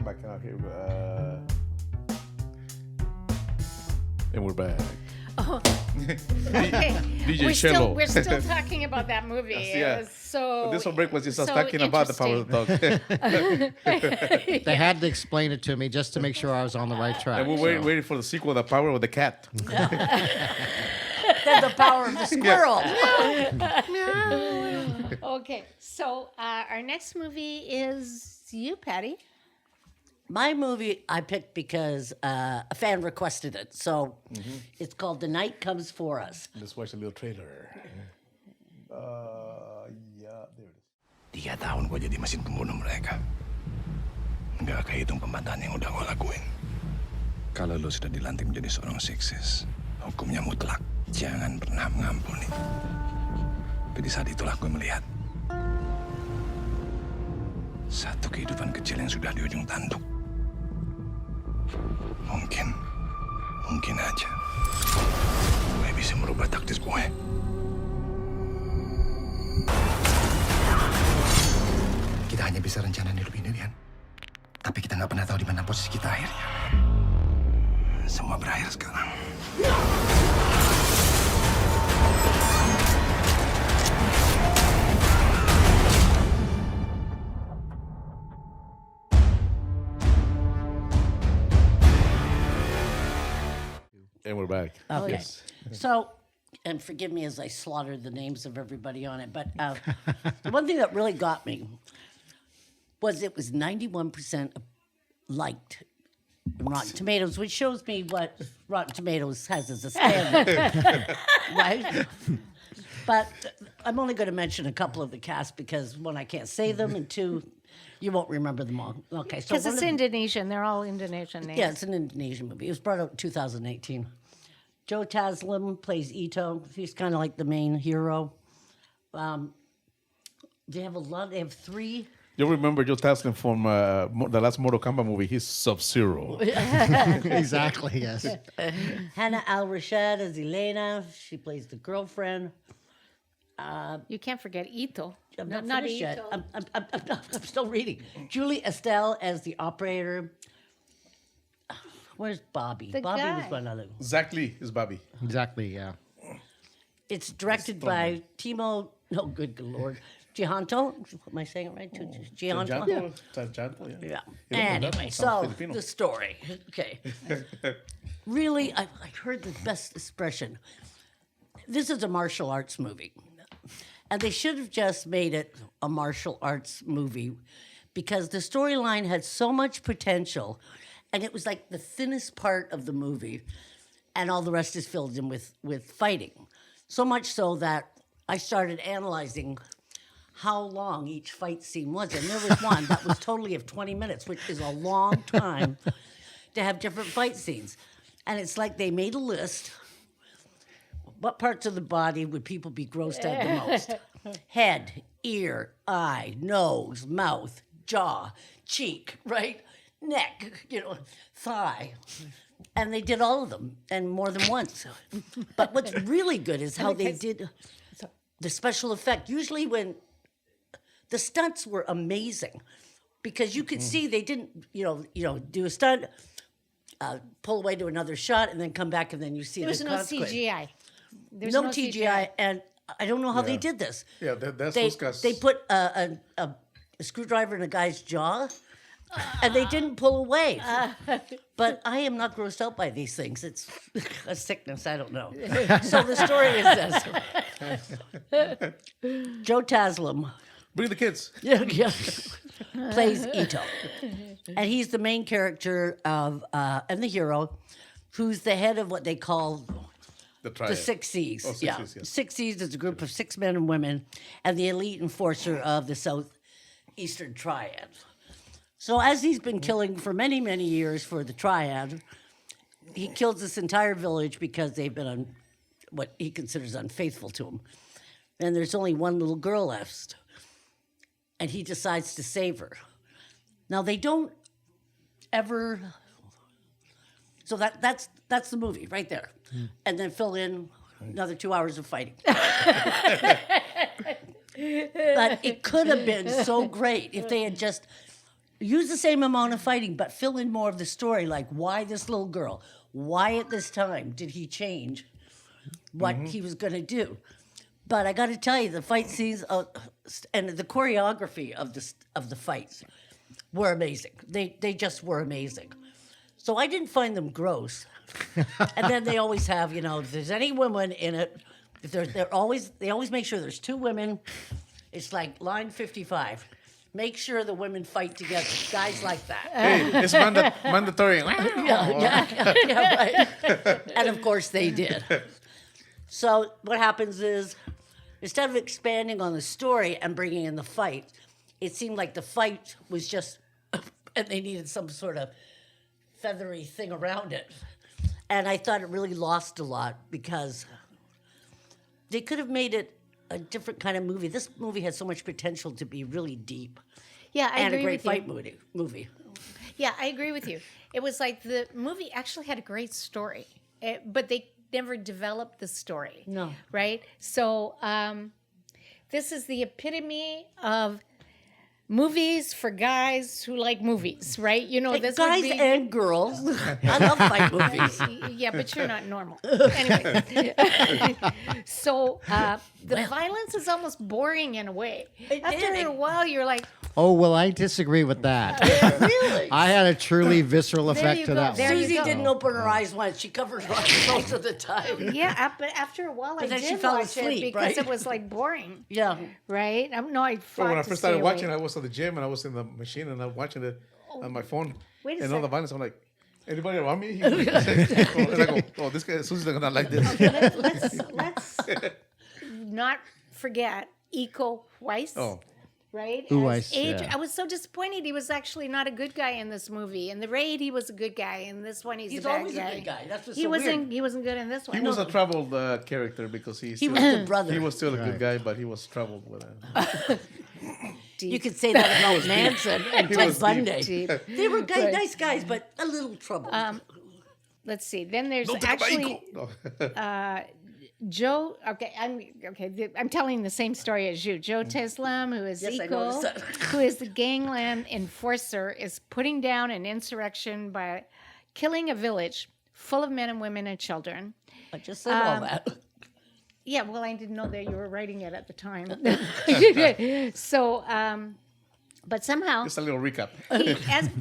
back. Okay. And we're back. Oh, okay. DJ Shello. We're still talking about that movie. Yes, So this whole break was just us so talking about the power of the dog. They had to explain it to me just to make sure I was on the right track. And we're waiting for the sequel, The Power of the Cat. Then the power of the squirrel. Okay, so our next movie is you, Patty. My movie I picked because a fan requested it. So it's called The Night Comes For Us. Let's watch a little trailer. Yeah, there it is. 3 tahun gua jadi mesin pembunuh mereka. Nggak kehitung pembantahan yang udah gua lakuin. Kalau lu sudah dilantik menjadi seorang seksis, hukumnya mutlak. Jangan pernah mengampuni. Tapi di saat itulah gue melihat satu kehidupan kecil yang sudah di ujung tanduk. Mungkin aja gue bisa merubah takdir gue. Kita hanya bisa rencana hidup ini, Rian. Tapi kita nggak pernah tahu di mana posisi kita akhirnya. Semua berakhir sekarang. And we're back. Okay. Yes. So, and forgive me as I slaughtered the names of everybody on it, but the one thing that really got me was it was 91% liked on Rotten Tomatoes, which shows me what Rotten Tomatoes has as a standard, right? But I'm only going to mention a couple of the cast because one, I can't say them, and two, you won't remember them all. Okay, so Because it's Indonesian. They're all Indonesian names. yeah, it's an Indonesian movie. It was brought out in 2018. Joe Taslim plays Ito. He's kind of like the main hero. They have a lot. They have 3. You'll remember Joe Taslim from the last Mortal Kombat movie. He's Sub-Zero. Exactly, yes. Hannah Al-Rashad as Elena. She plays the girlfriend. You can't forget Ito. I'm No, not finished yet. Ito. I'm still reading. Julie Estelle as the operator. Where's Bobby? The Bobby was guy. one other. Zach Lee is Bobby. Exactly, yeah. It's directed by Timo. No, good Lord. Tjahjanto. Am I saying it right? Tjahjanto. Tjahjanto, yeah. Yeah. Anyway, so Filipino. the story. Okay. Really, I heard the best expression. This is a martial arts movie. And they should have just made it a martial arts movie because the storyline had so much potential and it was like the thinnest part of the movie and all the rest is filled in with fighting. So much so that I started analyzing how long each fight scene was. And there was one that was totally of 20 minutes, which is a long time to have different fight scenes. And it's like they made a list. What parts of the body would people be grossed out the most? Head, ear, eye, nose, mouth, jaw, cheek, right? Neck, thigh. And they did all of them, and more than once. But what's really good is how they did the special effect. Usually when the stunts were amazing, because you could see they didn't, do a stunt, pull away to another shot, and then come back, and then you see There was the no consequence. CGI. There's No TGI, and I don't know how they did this. Yeah, that's They those guys. they put a screwdriver in a guy's jaw, and they didn't pull away. But I am not grossed out by these things. It's a sickness. I don't know. So the story is this: Joe Taslim Bring the kids. plays Ito, and he's the main character of and the hero, who's the head of what they call The triad. the 6 C's. Oh, 6 yeah. Cs, yes. 6 C's is a group of 6 men and women and the elite enforcer of the Southeastern Triad. So as he's been killing for many, many years for the Triad, he kills this entire village because they've been what he considers unfaithful to him. And there's only one little girl left. And he decides to save her. Now they don't ever. So that's the movie right there. And then fill in another 2 hours of fighting. But it could have been so great if they had just use the same amount of fighting, but fill in more of the story, like why this little girl, why at this time did he change what he was going to do. But I got to tell you, the fight scenes and the choreography of the fights were amazing. They just were amazing. So I didn't find them gross. And then they always have, if there's any women in it, if they always make sure there's 2 women. It's like line 55. Make sure the women fight together. Guys like that. Hey, it's mandatory. Yeah, right. And of course they did. So what happens is, instead of expanding on the story and bringing in the fight, it seemed like the fight was just, and they needed some sort of feathery thing around it. And I thought it really lost a lot because they could have made it a different kind of movie. This movie has so much potential to be really deep. Yeah, I and agree a great with fight you. movie. Yeah, I agree with you. It was like the movie actually had a great story, but they never developed the story. No. Right? So this is the epitome of movies for guys who like movies, right? This Guys would be, and girls. I love fight movies. Yeah, but you're not normal. Anyway, so the violence is almost boring in a way. After a while, you're like, Oh, well, I disagree with that. Really? I had a truly visceral There effect you to go. that There one. you Susie go. didn't open her eyes once. She covered her eyes most of the time. yeah, but after a while, I then she did fell watch it asleep, because right? it was like boring, Yeah. right? I So fought when I to first stay started watching, I awake. was at the gym and I was in the machine and I was watching it on my phone. Wait a and all the sec. violence, I'm like, anybody around me? And I go, oh, this guy, Susie's not gonna like this. Let's not forget Iko Uwais. Oh, Right? Uwais, As Adrian, yeah. I was so disappointed. He was actually not a good guy in this movie. In The Raid, he was a good guy. In this one, he's He's a bad always guy. a good guy. That's what's He so wasn't. weird. He wasn't good in this one. he was a troubled character because He still, was the brother. he was still a good Right. guy, but he was troubled with it. You could say that about Manson and Ted was Bundy. Deep. They were nice guys, but a little troubled. Let's see. Then there's Don't think about actually Iko. No. Joe. Okay, I'm telling the same story as you. Joe Teslam, who is Yes, I Iko, noticed that. who is the gangland enforcer, is putting down an insurrection by killing a village full of men and women and children. I just said all that. Yeah, well, I didn't know that you were writing it at the time. So, but somehow, Just a little recap.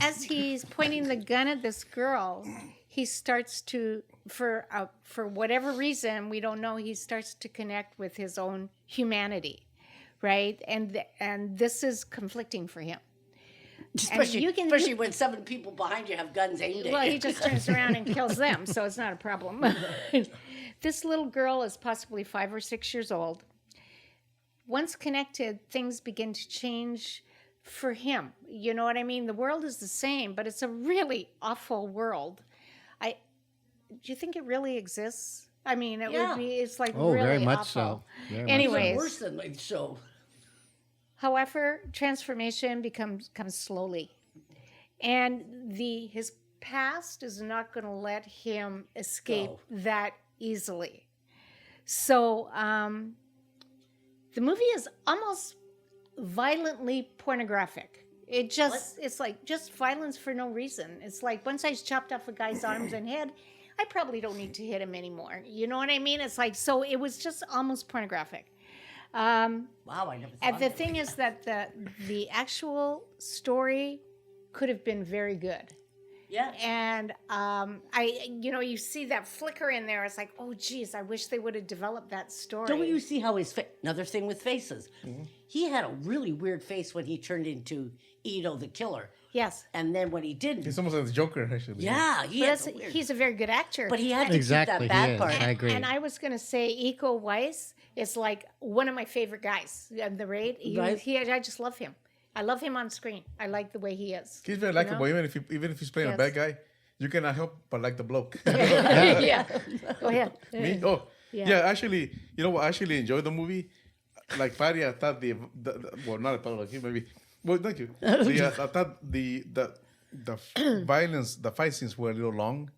as he's pointing the gun at this girl, he starts to, for whatever reason we don't know, he starts to connect with his own humanity, right? And this is conflicting for him. Especially, you can- especially when 7 people behind you have guns aimed at Well, you. he just turns around and kills them, so it's not a problem. This little girl is possibly 5 or 6 years old. Once connected, things begin to change for him. You know what I mean? The world is the same, but it's a really awful world. Do you think it really exists? I mean, Yeah. would be. It's like Oh, really very much awful. so. Very much Even Anyways, worse than they show. however, transformation comes slowly, and his past is not going to let him escape Go. that easily. So the movie is almost violently pornographic. It's like just violence for no reason. It's like once I chopped off a guy's arms and head, I probably don't need to hit him anymore. You know what I mean? It's like, so it was just almost pornographic. Wow, I never thought And the of it. thing is that the actual story could have been very good. Yeah. And you see that flicker in there. It's like, oh, geez, I wish they would have developed that story. Don't you see how his another thing with faces? He had a really weird face when he turned into Ito the killer, Yes, and then when he didn't, He's almost like the Joker, actually. yeah, he but had the weird. he's a very good actor. But he had to Exactly, keep that he bad is. part. I agree. And I was going to say Iko Uwais is like one of my favorite guys in The Raid. Right. I just love him. I love him on screen. I like the way he is. He's very You know? likable, even if he's playing a Yes. bad guy. You cannot help but like the bloke. Yeah. Go ahead. Me? Oh, Yeah. yeah. Actually, you know what? I actually enjoyed the movie. Like Patty, I thought well, not a thought like you, maybe. Well, thank you. I thought the violence, the fight scenes were a little long,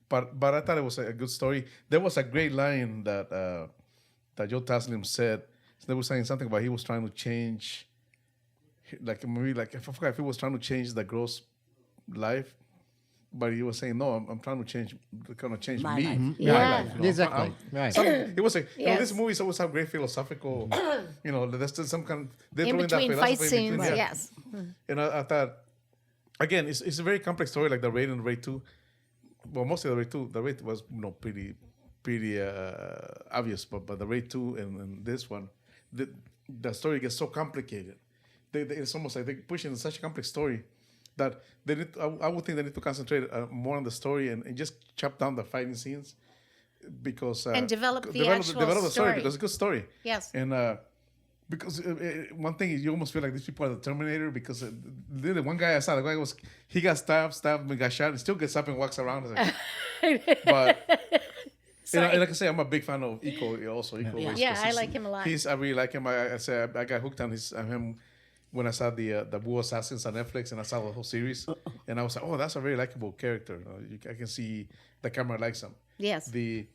but I thought it was a good story. There was a great line that Joe Taslim said. They were saying something about he was trying to change like maybe like I forgot if he was trying to change the girl's life, but he was saying no, I'm trying to change My me. life. Yeah. My life, you know. Exactly. Right. It was like Yes. this movies always have great philosophical, there's still some kind. They In throw that between philosophy fight scenes, yeah. yes. And I thought, again, it's a very complex story, like the Raid and the Raid 2. Well, mostly the Raid 2. The Raid was pretty obvious, but the Raid 2 and this one, the story gets so complicated. It's almost like they're pushing such a complex story that they need. I would think they need to concentrate more on the story and just chop down the fighting scenes because And develop the actual the story story. because it's a good story. Yes. And because one thing is you almost feel like these people are the Terminator because the one guy I saw, he got stabbed and got shot and still gets up and walks around. But and like I say, I'm a big fan of Iko also. Iko Uwais, Yeah, 'cause I like him a lot. I really like him. I got hooked on him when I saw the Wu Assassins on Netflix and I saw the whole series and I was like, oh, that's a very likable character. I can see the camera likes him. Yes. And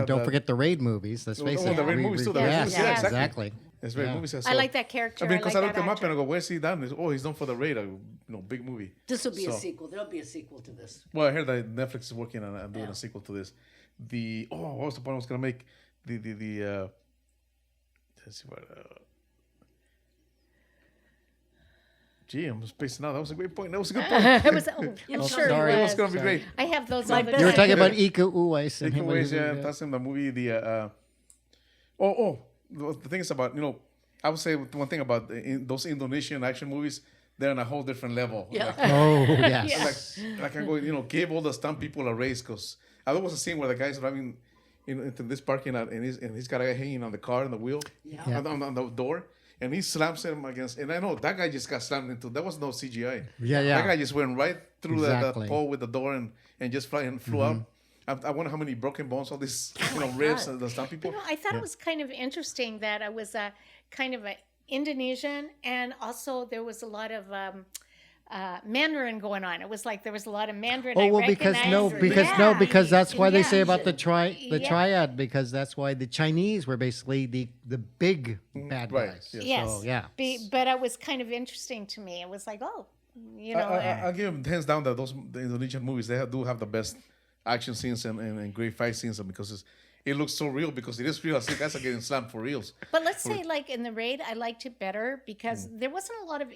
don't forget the Raid movies. Let's face it. the Raid movies too. The Raid Yes, movies, yeah, exactly. It's very movies. I like that character. I mean, because I looked that him up actor. and I go, where's he done? He's done for the Raid, big movie. This will be a So- sequel. There'll be a sequel to this. Well, I heard that Netflix is working on doing a sequel to this. What was the point I was gonna make? Let's see what. Gee, I'm spacing out. That was a great point. That was a good point. It was, I'm sure sorry. it It was. was gonna be great. I have those all the best- You were time. talking about Iko Uwais. And Iko him- Uwais, yeah, that's in the movie. The thing is about I would say one thing about those Indonesian action movies, they're on a whole different level. Yeah. Like, Oh, yes. like I go, give all the stunt people a raise because there was a scene where the guy's driving into this parking lot and he's got a guy hanging on the car on the wheel Yeah. on the door and he slams him against and I know that guy just got slammed into. That was no CGI. Yeah. That guy just went right through Exactly. the pole with the door and just flew up. I wonder how many broken bones, all these ribs and the stunt people. I thought it was kind of interesting that I was kind of an Indonesian, and also there was a lot of Mandarin going on. It was like there was a lot of Mandarin. Oh well, because that's why they say about the Yeah. triad, because that's why the Chinese were basically the big bad Right, guys. yes. Yes. So, yeah. But it was kind of interesting to me. It was like, I'll give them hands down that the Indonesian movies do have the best action scenes and great fight scenes because it looks so real because it is real. I think guys are getting slammed for reals. But let's say, like in the Raid, I liked it better because there wasn't a lot of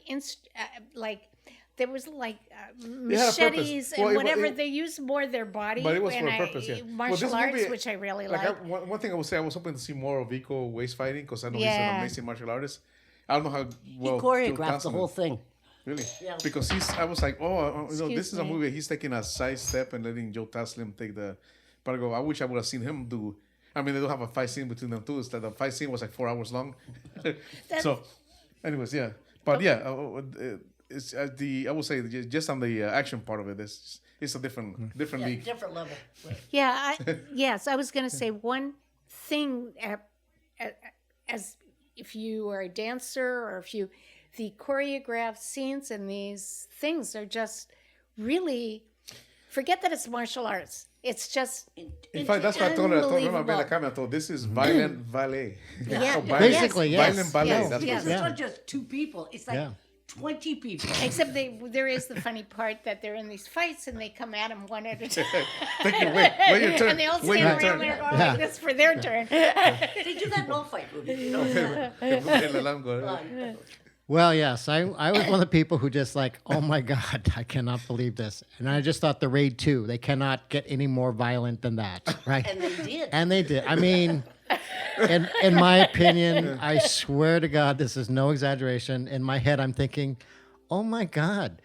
there was like had a machetes purpose. Well, and whatever. it- they used more their body, But it was and for a purpose, yeah. Well, martial this arts, movie- which I really Like like. one thing I would say, I was hoping to see more of Iko Uwais fighting because I know he's an Yeah. amazing martial artist. I don't know how well He choreographed the Johnson whole is. thing. Really? Yeah. Because I was like, this Excuse is a me. movie. He's taking a side step and letting Joe Taslim take the. But I wish I would have seen him do. I mean, they don't have a fight scene between them two. It's that the fight scene was like 4 hours long. So, anyways, yeah. But it's I would say just on the action part of it, it's a different Yeah, league. different level. Right. Yeah, yes, I was going to say one thing as if you are a dancer or the choreographed scenes in these things are just really, forget that it's martial arts. It's just, In fact, that's what I told her. I told her, Unbelievable. I told this is violent ballet. yeah, So violent- Basically, yes. Violent ballet. Yes, That's yes. what It's not just two people. It's like Yeah. 20 people. except there is the funny part that they're in these fights and they come at them one at a time. Take your wait your turn. And they all Wait stand your around turn. there going Yeah. like this for their turn. They do that in all fight movies. You know? El alarm go. Well, yes, I was one of the people who just like, oh my God, I cannot believe this. And I just thought the Raid 2, they cannot get any more violent than that, right? And they did. And they did. I mean, in my opinion, I swear to God, this is no exaggeration. In my head, I'm thinking, oh my God,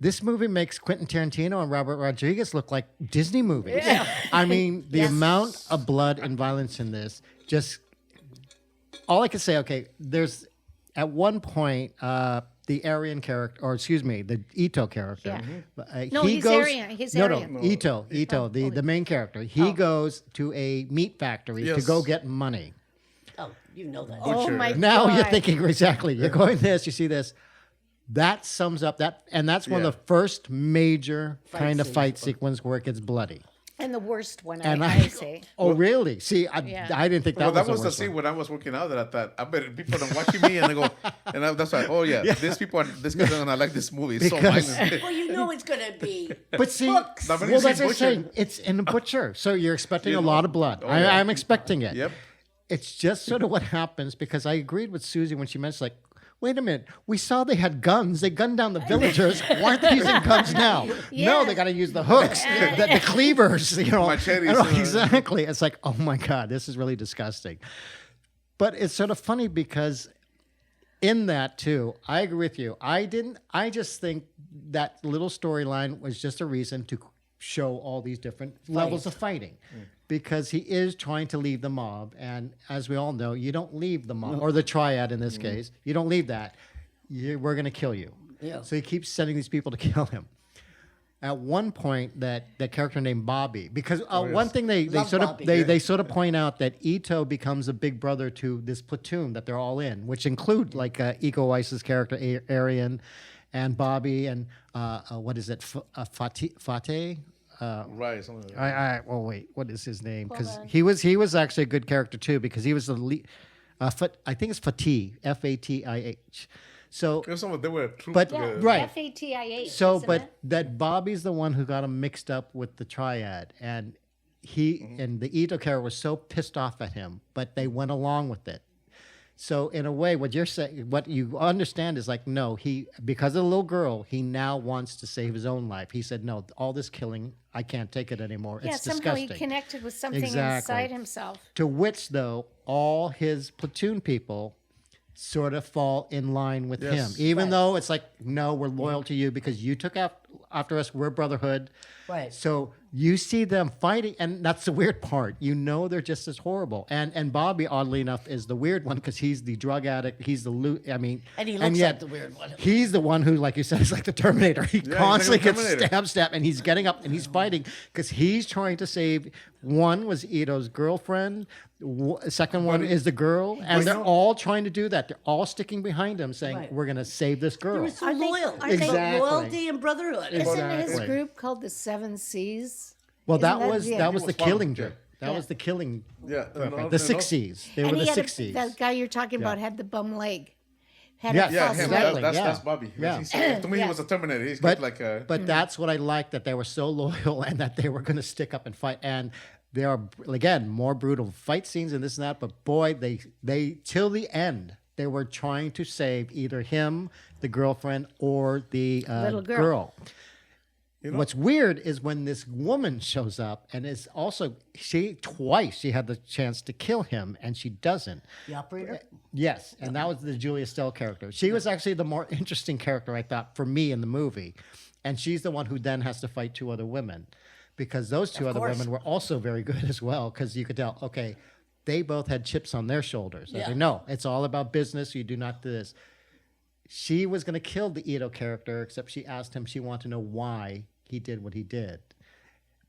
this movie makes Quentin Tarantino and Robert Rodriguez look like Disney movies. I mean, the amount of blood and violence in this, just all I can say, okay, there's at one point, the Aryan character, or excuse me, the Ito character. Yeah. No, he's Aryan. He's Aryan. No, Ito, the main character. He goes to a meat factory to Yes. go get money. Oh, you know that. Oh my Now God. you're thinking exactly. You're going this, you see this. That sums up that, and that's one of the first major kind of scene. fight sequence where it gets bloody. And the worst one, And I say. Oh, really? See, Yeah. I didn't think Well, that that was the the worst scene one. when I was working out that I thought, I bet people are watching me and they go, that's like, oh yeah, these guys are gonna like this movie. It's so Because- violent. Well, you know it's going to be. But see, Books. Now, but well, you see that's what I'm Butcher. saying. It's in the butcher, so you're expecting You a know. lot of blood. Oh, yeah. I'm expecting it. Yep. It's just sort of what happens because I agreed with Susie when she mentioned, like, wait a minute, we saw they had guns. They gunned down the villagers. Why aren't they using guns now? No, Yeah. they got to use the hooks, the cleavers, Machetes, Exactly. It's like, oh my God, this is really disgusting. But it's sort of funny because in that too, I agree with you. I just think that little storyline was just a reason to show all these different levels of fighting. Because he is trying to leave the mob. And as we all know, you don't leave the mob, or the triad in this case. You don't leave that. We're going to kill you. Yeah. So he keeps sending these people to kill him. At one point, that character named Bobby, because one thing they Love sort of Bobby. they sort of point out that Ito becomes a big brother to this platoon that they're all in, which include like Iko Uwais' character Arian, and Bobby, and what is it, Fateh? Right. Something like that. Well, wait. What is his name? Because on. he was actually a good character too. Because he was the lead. I think it's Fatih, Fatih. So, Because some of them were a troop. but Yeah, right. F-A-T-I-H. So, isn't but it? that Bobby's the one who got him mixed up with the triad, and he and the Ito character was so pissed off at him, but they went along with it. So in a way, what you're saying, what you understand is like, no, he, because of the little girl, he now wants to save his own life. He said, no, all this killing, I can't take it anymore. Yeah, It's somehow disgusting. he connected with something Exactly. inside himself. To which, though, all his platoon people sort of fall in line with Yes. him, even Right. though it's like, no, we're loyal to you because you took after us. We're brotherhood. Right. So you see them fighting, and that's the weird part. You know they're just as horrible. And Bobby, oddly enough, is the weird one because he's the drug addict. He's the I mean, And he looks yet like the weird one. He's the one who, like you said, is like the Terminator. He he's like constantly the gets Terminator. stabbed, and he's getting up and he's fighting because he's trying to save. One was Ito's girlfriend. Second one is the girl, and they're all trying to do that. They're all sticking behind him, saying, Right. "We're going to save this girl." They're so Are they- loyal. are It's they- about Exactly. loyalty and brotherhood. Isn't his Exactly. group called the Seven Seas? Well, Isn't that was yeah. that was the It was fun, killing yeah. group. That was the killing. Yeah. group. The Six Cs. They were And the he had Six Cs. that guy you're talking about had the bum leg. Had Yeah, a Yeah, false him. leg. Exactly, That's yeah. Bobby. Yeah. To me, he was a Terminator. He's But got like a. but that's what I liked, that they were so loyal and that they were going to stick up and fight. And there are again more brutal fight scenes and this and that. But boy, they till the end they were trying to save either him, the girlfriend, or the Little girl. girl. You know- What's weird is when this woman shows up and is also she had the chance to kill him and she doesn't. The operator? Yes, and that was the Julia Stell character. She was actually the more interesting character, I thought, for me in the movie. And she's the one who then has to fight two other women because those two other course. women were also very good as well because you could tell, okay, they both had chips on their shoulders. I Yeah. said, no, it's all about business. You do not do this. She was going to kill the Ito character, except she asked him, she wanted to know why he did what he did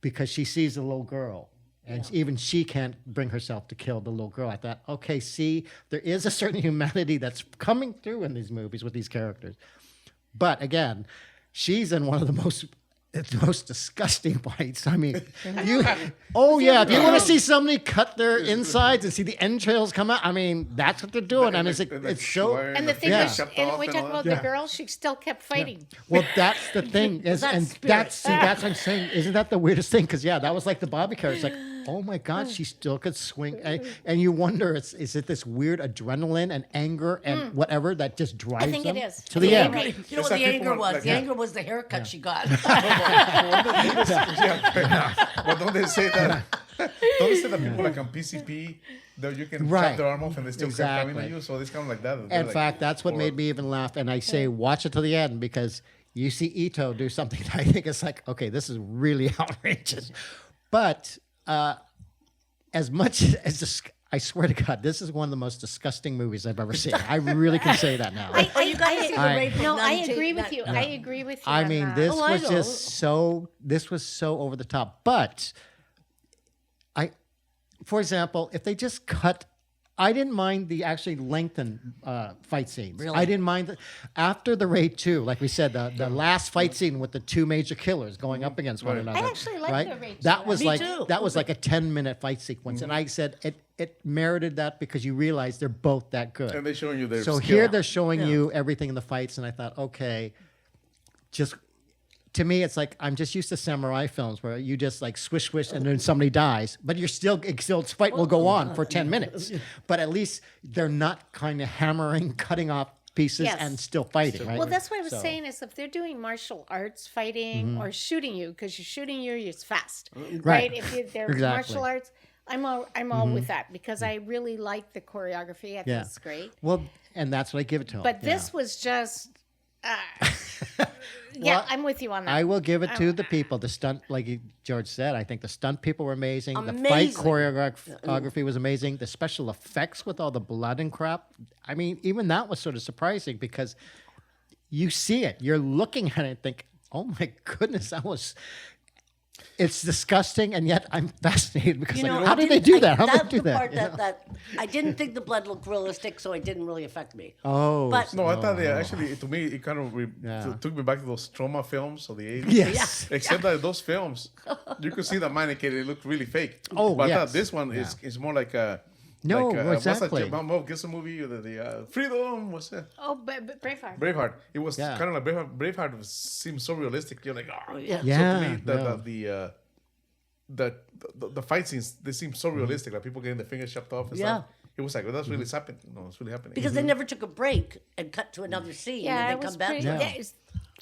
because she sees the little girl. And even she can't bring herself to kill the little girl. I thought, okay, see, there is a certain humanity that's coming through in these movies with these characters. But again, she's in one of the most disgusting fights. I mean, if you want to see somebody cut their insides and see the entrails come out, I mean, that's what they're doing. I mean, it's so. And the thing Yeah. is, and we talk about the girl, she still kept fighting. Well, that's the thing, is, That's and spirit. that's what I'm saying. Isn't that the weirdest thing? Because that was like the Bobby character. It's like, oh my God, she still could swing, and you wonder, is it this weird adrenaline and anger and whatever that just drives I think them it is. to the Yeah, end? right. You know It's what like the people anger want, was? like, The yeah. anger was the haircut she got. But don't they say that? Don't they say that people like on PCP that you can Right. chop their arm off and they still keep coming Exactly. at you? So it's kind of like that. They're In like, fact, that's what or- made me even laugh. And I say, watch it to the end because you see Ito do something that I think is like, okay, this is really outrageous. But as much as this, I swear to God, this is one of the most disgusting movies I've ever seen. I really can say that now. Oh, you got to see the I- rape of No, I 19 agree with you. I agree with you. I on mean, that. this Oh, I was know. just so. This was so over the top. But for example, if they just cut I didn't mind the actually lengthened fight scenes. Really? I didn't mind after the Raid 2, like we said, the last fight scene with the two major killers going up against one another. I actually liked right? the Raid 2. That was Me like too. that was like a 10-minute fight sequence, and I said it merited that because you realize they're both that good. And they're showing you their So skill. here they're showing you everything in the fights, and I thought, okay, just to me, it's like I'm just used to samurai films where you just like swish, swish, and then somebody dies, but you're still fight will go on for 10 minutes. But at least they're not kind of hammering, cutting off pieces Yes. and still fighting, right? Well, that's what I was So- saying is if they're doing martial arts fighting or shooting you, because you're shooting you, it's fast, right? If they're Exactly. martial arts, I'm all with that because I really like the choreography. I think Yeah. it's great. Well, and that's what I give it to them. But this was just, Well, I'm with you on that. I will give it to the people. The stunt, like George said, I think the stunt people were amazing. The fight Amazing. choreography was amazing. The special effects with all the blood and crap. I mean, even that was sort of surprising because you see it. You're looking at it and think, oh my goodness, it's disgusting, and yet I'm fascinated because how did they do that? How did they do that? Part that I didn't think the blood looked realistic, so it didn't really affect me. Oh, But No, I thought they actually, to me, it kind of Yeah. took me back to those trauma films of the 80s. yes. Except that those films, you could see the mannequin, it looked really fake. Oh, but I yes. thought this one is more like a. No, like, exactly. What's that Mel Gibson movie? The Freedom? What's that? Braveheart. Braveheart. It was Yeah. kind of like Braveheart. Braveheart seemed so realistic. You're like, oh. Yeah. Yeah, So to me, no. the fight scenes, they seem so realistic. Like people getting their fingers chopped off and Yeah. stuff. It was like, well, that's really happening. No, it's really happening. because they never took a break and cut to another scene Yeah, and it then was come back pretty. to it.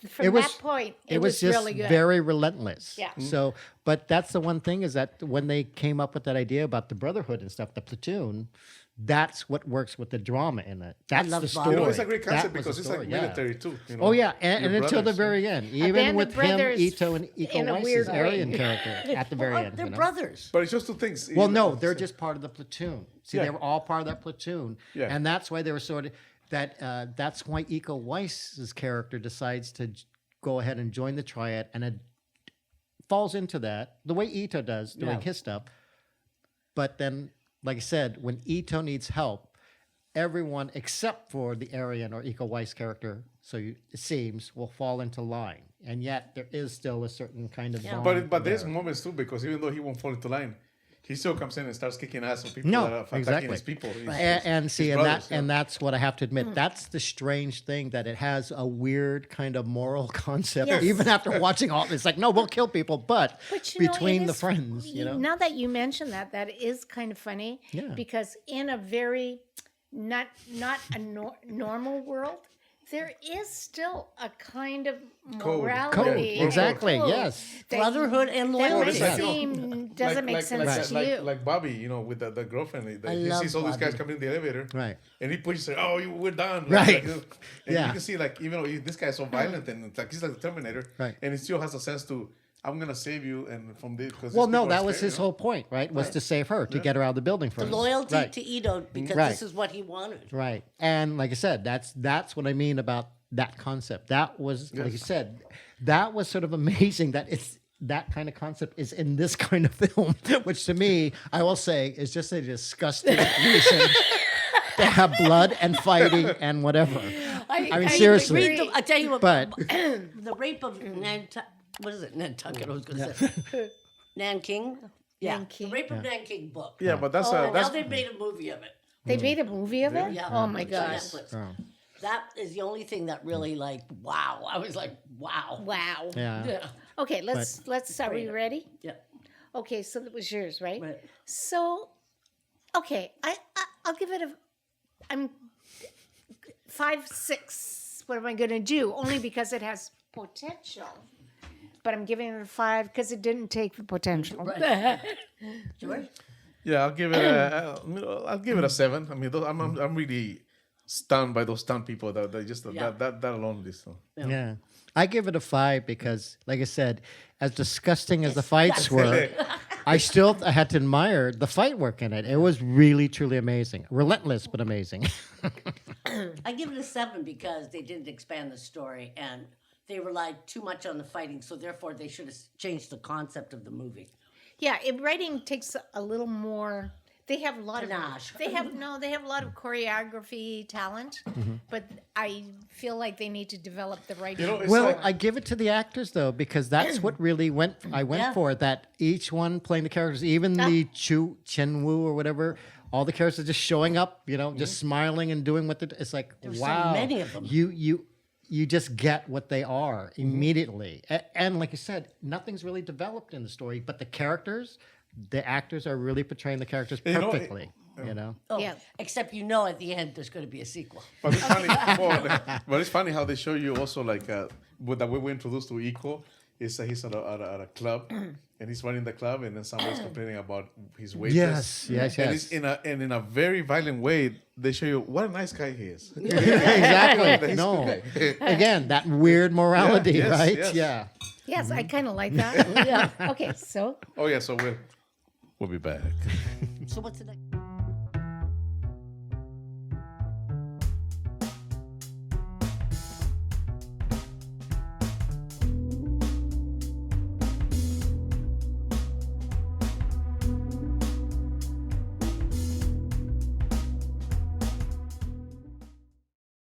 Yeah, from It was- that point, It was just really good. very relentless. Yeah. So, but that's the one thing is that when they came up with that idea about the brotherhood and stuff, the platoon, that's what works with the drama in it. That's love the Bob. story. You know, it's a great concept That was because the it's like story, yeah. military too. You know? Oh yeah, and Your until the brothers, very end, even band with of him, brothers Ito and Iko in a Uwais' weird way. Aryan character at the very Well, end. they're you know? brothers. But it's just two things. Well, no, they're just part of the platoon. See, Yeah. they were all part of that platoon, Yeah. and that's why they were sort of that. That's why Iko Uwais' character decides to go ahead and join the triad, and it falls into that the way Ito does doing Yeah. his stuff. But then, like I said, when Ito needs help, everyone except for the Aryan or Iko Uwais character, it seems, will fall into line, and yet there is still a certain kind of bond But there's there. moments too because even though he won't fall into line, he still comes in and starts kicking ass on people No, that are attacking exactly. his people. And see, his and brothers, and that's what I have to admit. That's the strange thing that it has a weird kind of moral concept. Yes. Even after watching all, it's like, no, we'll kill people, but But you know, between it the is- friends, Now that you mention that, that is kind of funny. Yeah. Because in a very not a normal world, there is still a kind of morality. Code, exactly, code yes. that Brotherhood and That loyalty. may doesn't make sense to you. Like Bobby, you know, with the girlfriend. He love sees all these guys Bobby. coming in the elevator. Right. And he pushes her, oh, we're done. Right. And Yeah. you can see, like, even though this guy's so violent and it's like he's like the Terminator. Right. And he still has a sense to, I'm going to save you. And from this, because Well, these no, people are that was scared, his you know? whole point, right? Was to save her, to get her out of the building The first. loyalty Right. to Ito because Right. this is what he wanted. Right. And like I said, that's what I mean about that concept. That was, like you said, that was sort of amazing that it's that kind of concept is in this kind of film, which to me, I will say, is just a disgusting reason to have blood and fighting and whatever. I mean, seriously. agree. I tell you what, But the rape of what is it? Nantucket, I was going to say. Nanking? Yeah. Nanking. The Rape of Nanking book. Yeah, but that's Now that's they made a movie of it. They made a movie of it? Yeah. Oh my It's on gosh. Netflix. That is the only thing that really wow. I was like, wow. Wow. yeah. Yeah. Okay, let's are we ready? Yeah. Okay, so that was yours, right? Right. So, okay, I'll give it I'm 5, 6. What am I going to do? Only because it has potential. But I'm giving it a 5 because it didn't take the potential. George? Yeah, I'll give it a 7. I mean, I'm really stunned by those stunt people that just Yeah. that alone is so. Yeah. I give it a 5 because, like I said, as disgusting as the fights were, I had to admire the fight work in it. It was really, truly amazing. Relentless, but amazing. I give it a 7 because they didn't expand the story and they relied too much on the fighting, so therefore they should have changed the concept of the movie. Yeah, writing takes a little more They have a lot Panache. of they have a lot of choreography talent, but I feel like they need to develop the right. You know, it's Well, like, I give it to the actors though, because that's what really went Yeah. for. That each one playing the characters, even the Chen Wu or whatever, all the characters just showing up, just smiling and doing what it's like. There's so wow, many of them. You just get what they are immediately, and like you said, nothing's really developed in the story, but the characters, the actors are really portraying the characters You know, perfectly. Oh, Yeah. except at the end there's going to be a sequel. but it's funny. But it's funny how they show you also like with that we were introduced to Iko. Is he's at a club and he's running the club, and then somebody's complaining about his waitress. Yes. And it's in a very violent way. They show you what a nice guy he is. Exactly. He's No, a good guy. again, that weird morality, yes, right? yes. Yeah. Yes, I kind of like that. Yeah. Okay, so Oh yeah, so we'll be back. So what's the next?